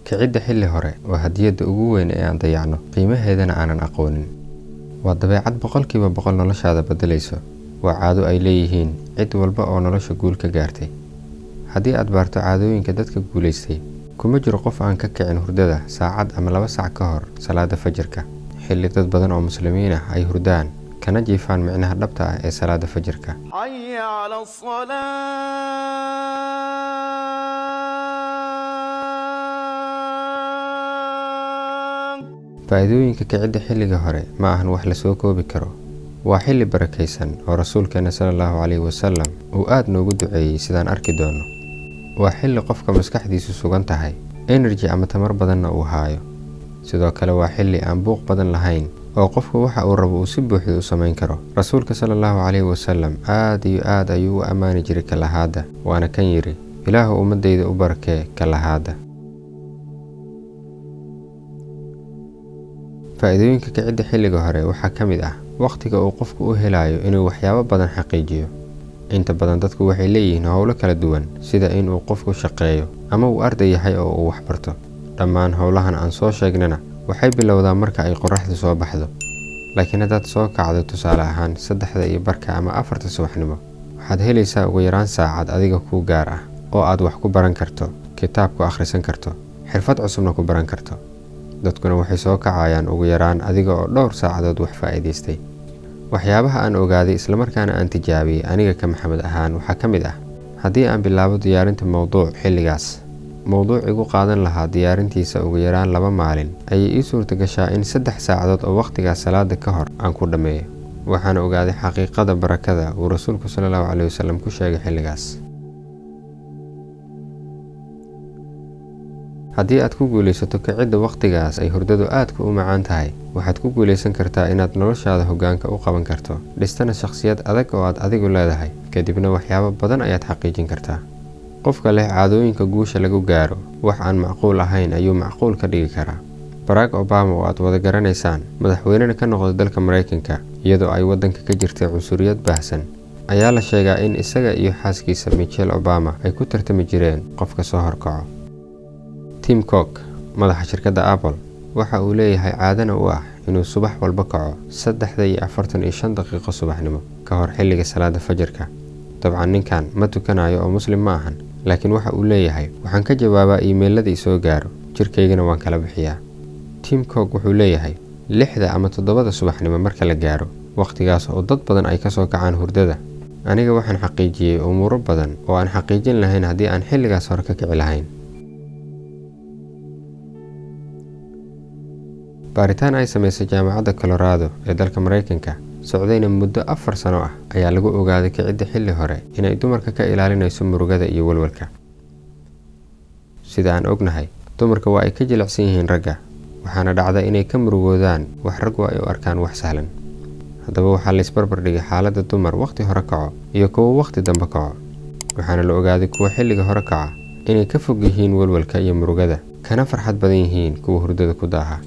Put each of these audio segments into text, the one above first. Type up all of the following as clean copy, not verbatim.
Kicidda xilli hore waa hadiyadda ugu weyn ee aan dayacno, qiimaheedana aanan aqoonin. Waa dabeecad boqolkiiba boqol noloshaada beddelayso. Waa caado ay leeyihiin cid walba oo nolosha guul ka gaartay. Haddii aad baarto caadooyinka dadka guulaystay, kuma jiro qof aan ka kicin hurdada saacad ama 2 saac ka hor salaada fajirka, xilli dad badan oo muslimiin ah ay hurdaan kana jiifaan micnaha dhabta ah ee salaada fajirka. Faa'iidooyinka kicidda xilliga hore ma ahan wax la soo koobi karo. Waa xilli barakaysan oo rasuulkeena sallallahu alayhi wasallam uu aad noogu duceeyay sidaan arki doono. Waa xilli qofka maskaxdiisu sugan tahay, energy ama tamar badanna uu haayo. Sidoo kale waa xilli aan buuq badan lahayn oo qofku waxa uu rabo uu si buuxda u samayn karo. Rasuulka sallallahu alayhi wasallam aad ayuu u amaani jiray kalahaada, waana kan yiri: Ilaahu ummadayda u barakee kalahaada. Faa'iidooyinka kicidda xilliga hore waxaa ka mid ah waqtiga uu qofku u helayo inuu waxyaabo badan xaqiijiyo. Inta badan dadku waxay leeyihiin hawlo kala duwan, sida in uu qofku shaqeeyo ama uu arday yahay oo uu wax barto. Dhammaan hawlahan aan soo sheegnana waxay bilowdaan marka ay qorraxdu soo baxdo. Laakiin haddaad soo kacdo tusaale ahaan 3:15 ama 4 subaxnimo, waxaad helaysaa ugu yaraan saacad adiga kuu gaar ah oo aad wax ku baran karto, kitaab ku akhrisan karto, xirfad cusubna ku baran karto. Dadkuna waxay soo kacayaan ugu yaraan adiga oo dhowr saacadood wax faa'iidaystay. Waxyaabaha aan ogaaday isla markaana aan tijaabiyay aniga ka Maxamed ahaan waxaa ka mid ah: haddii aan bilaabo diyaarinta mowduuc xilligaas, mowduucigu qaadan lahaa diyaarintiisa ugu yaraan 2 maalin, ayay ii suurtagashaa in 3 saacadood oo waqtigaas salaada ka hor aan ku dhammeeyo. Waxaan ogaaday xaqiiqada barakada uu rasuulku sallallahu alayhi wasallam ku sheegay xilligaas. Haddii aad ku guulaysato kicidda waqtigaas ay hurdadu aadka u macaan tahay, waxaad ku guulaysan kartaa inaad noloshaada hoggaanka u qaban karto, dhistana shakhsiyad adag oo aad adigu leedahay, kadibna waxyaabo badan ayaad xaqiijin kartaa. Qofka leh caadooyinka guusha lagu gaaro, wax aan macquul ahayn ayuu macquul ka dhigi karaa. Barack Obama oo aad wada garanaysaan, madaxweynena ka noqday dalka Mareykanka iyadoo ay waddanka ka jirtay cunsuriyad baahsan, ayaa la sheegaa in isaga iyo xaaskiisa Michelle Obama ay ku tartami jireen qofka soo horkaco. Tim Cook, madaxa shirkadda Apple, waxa uu leeyahay caadana u ah inuu subax walba kaco 3:45 daqiiqo subaxnimo ka hor xilliga salaada fajirka. Dabcan ninkan ma tukanayo oo muslim ma ahan, laakiin waxa uu leeyahay: waxaan ka jawaabaa iimayladii soo gaaro, jirkaygana waan kala bixiyaa. Tim Cook wuxuu leeyahay 6 ama 7 subaxnimo marka la gaaro, waqtigaas oo dad badan ay ka soo kacaan hurdada, aniga waxaan xaqiijiyay umuuro badan oo aan xaqiijin lahayn haddii aan xilligaas hore ka kici lahayn. Baaritaan ay samaysay jaamacadda Colorado ee dalka Mareykanka, socdayna muddo 4 sano ah, ayaa lagu ogaaday kicidda xilli hore inay dumarka ka ilaalinayso murugada iyo walwalka. Sida aan ognahay, dumarka waa ay ka jilicsan yihiin ragga, waxaana dhacda inay ka murugoodaan wax raggu ay u arkaan wax sahlan. Haddaba waxaa la isbarbar dhigay xaaladda dumar waqti hore kaco iyo kuwa waqti dambe kaco. Waxaana la ogaaday kuwa xilliga hore kaca inay ka fog yihiin walwalka iyo murugada, kana farxad badan yihiin kuwa hurdada ku daaha.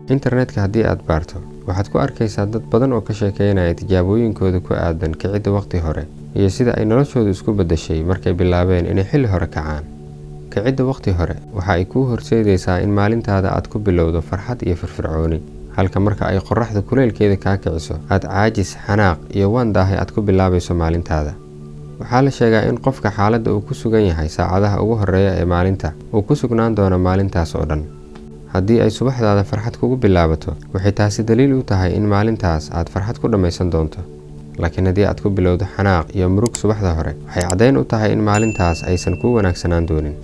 Internetka haddii aad baarto, waxaad ku arkaysaa dad badan oo ka sheekeynaya tijaabooyinkooda ku aadan kicidda waqti hore iyo sida ay noloshoodu isku beddeshay markay bilaabeen inay xilli hore kacaan. Kicidda waqti hore waxa ay kuu horseedaysaa in maalintaada aad ku bilowdo farxad iyo firfircooni, halka marka ay qorraxda kuleylkeeda kaa kiciso aad caajis, xanaaq iyo waan daahay aad ku bilaabayso maalintaada. Waxaa la sheegaa in qofka xaaladda uu ku sugan yahay saacadaha ugu horreeya ee maalinta uu ku sugnaan doono maalintaas oo dhan. Haddii ay subaxdaada farxad kugu bilaabato, waxay taasi daliil u tahay in maalintaas aad farxad ku dhammaysan doonto. Laakiin haddii aad ku bilowdo xanaaq iyo murug subaxda hore, waxay caddayn u tahay in maalintaas aysan kuu wanaagsanaan doonin.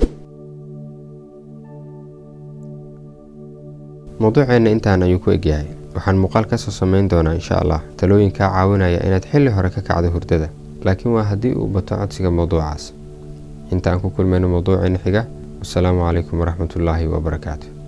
Mowduuceena intaan ayuu ku egyahay. Waxaan muuqaal ka soo samayn doonaa insha Allah talooyin kaa caawinaya inaad xilli hore ka kacdo hurdada, laakiin waa haddii uu bato codsiga mowduucaas. Inta aan ku kulmayno mowduuceena xiga, wassalaamu calaykum waraxmatullaahi wabarakaatuh.